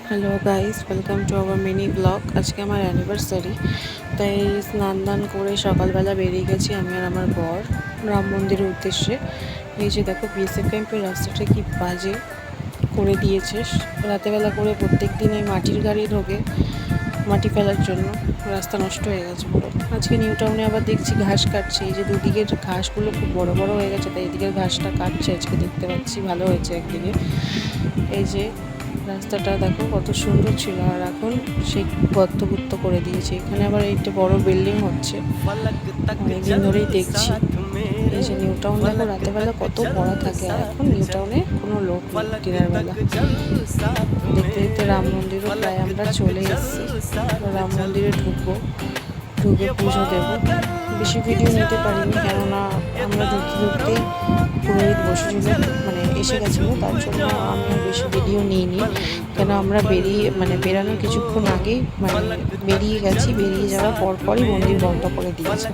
Hello guys, welcome to our mini blog. আজকে আমার anniversary, তাই স্নান দান করে সকালবেলা বেরিয়ে গেছি আমি আর আমার বর রাম মন্দিরের উদ্দেশ্যে। এই যে দেখো, বিএসএফ ক্যাম্পের রাস্তাটা কি বাজে করে দিয়েছে। রাতেবেলা করে প্রত্যেক দিন এই মাটির গাড়ি ঢোকে মাটি ফেলার জন্য, রাস্তা নষ্ট হয়ে গেছে পুরো। আজকে নিউ টাউনে আবার দেখছি ঘাস কাটছে, এই যে দুদিকের ঘাসগুলো খুব বড় বড় হয়ে গেছে, তাই এদিকের ঘাসটা কাটছে আজকে, দেখতে পাচ্ছি ভালো হয়েছে একদিকে। এই যে রাস্তাটা দেখো কত সুন্দর ছিল, আর এখন সেই গর্ত করে দিয়েছে। এখানে আবার একটা বড় বিল্ডিং হচ্ছে, অনেকদিন ধরেই দেখছি। এই যে নিউ টাউন দেখো রাতেরবেলা কত ভরা থাকে, আর এখন নিউ টাউনে কোনো লোক নেই দিনের বেলা। দেখতে দেখতে রাম মন্দিরও প্রায় আমরা চলে এসেছি। রাম মন্দিরে ঢুকে পুজো দেবো। বেশি ভিডিও নিতে পারিনি, কেননা আমরা ঢুকতেই পুরোহিত বসেছিল, এসে গেছিলো, তার জন্য আমি আর বেশি ভিডিও নিইনি। কেন আমরা বেরানোর কিছুক্ষণ আগেই বেরিয়ে গেছি, বেরিয়ে যাওয়ার পরপরই মন্দির বন্ধ করে দিয়েছে।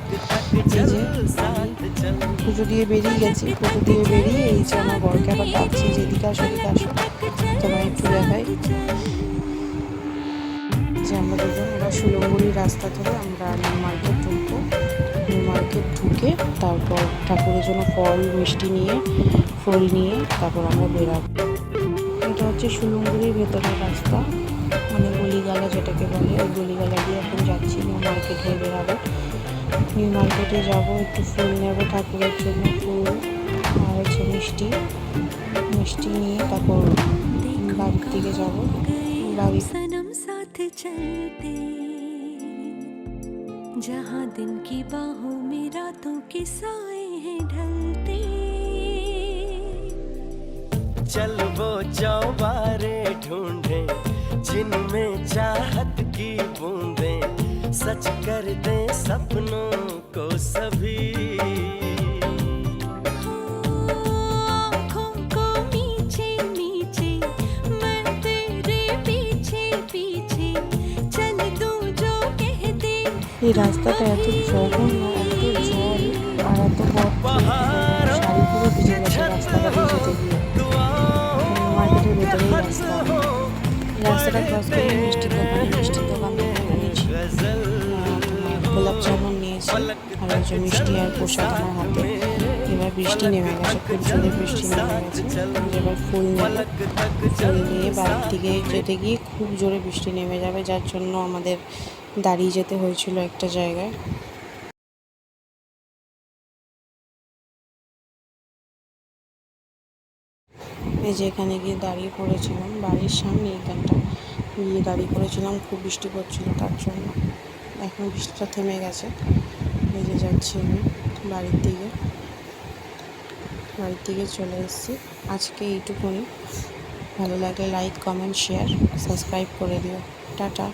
এই যে আমি পুজো দিয়ে বেরিয়ে গেছি, পুজো দিয়ে বেরিয়ে এই যে আমার বরকে আবার ডাকছি যে এদিকে আসো, তোমায় একটু দেখাই। যে আমরা দুজন এবার সুলঙ্গুড়ির রাস্তা ধরে আমরা নিউ মার্কেট ঢুকবো। নিউ মার্কেট ঢুকে তারপর ঠাকুরের জন্য ফল মিষ্টি নিয়ে ফুল নিয়ে তারপর আমরা বেরাবো। এটা হচ্ছে সুলঙ্গুড়ির ভেতরের রাস্তা, গলিগালা যেটাকে বলে, ওই গলিগালা দিয়ে এখন যাচ্ছি নিউ মার্কেট হয়ে বেরাবো। নিউ মার্কেটে যাবো, একটু ফুল নেবো ঠাকুরের জন্য, ফুল আর হচ্ছে মিষ্টি নিয়ে তারপর বাড়ির দিকে যাবো। বাড়ি चलते जहाँ दिन की बाहों में रातों के साए हैं ढलते। चल वो चौबारे ढूंढे जिनमें चाहत की बूंदें सच कर दे सपनों को सभी। এই রাস্তাটা এত জঘন্য, এত জল আর এত শাড়ি পুরো ভিজে গেছে রাস্তাটা দিয়ে যেতে গিয়ে। মার্কেটের ভেতরেই রাস্তাটা ক্রস করে মিষ্টির দোকান নিয়েছি, গোলাপ জামুন নিয়েছি আর হচ্ছে মিষ্টি আর প্রসাদ আমার হাতে। এবার বৃষ্টি নেমে গেছে, খুব জোরে বৃষ্টি নেমে গেছে। এবার ফুল নিয়ে বাড়ির দিকে যেতে গিয়ে খুব জোরে বৃষ্টি নেমে যাবে, যার জন্য আমাদের দাঁড়িয়ে যেতে হয়েছিল একটা জায়গায়। এই যে এখানে গিয়ে দাঁড়িয়ে পড়েছিলাম, বাড়ির সামনে এখানটা গিয়ে দাঁড়িয়ে পড়েছিলাম, খুব বৃষ্টি পড়ছিল তার জন্য। এখন বৃষ্টিটা থেমে গেছে। এই যে যাচ্ছি আমি বাড়ির দিকে চলে এসেছি। আজকে এইটুকুনি। ভালো লাগলে লাইক, কমেন্ট, শেয়ার, সাবস্ক্রাইব করে দিও। টাটা।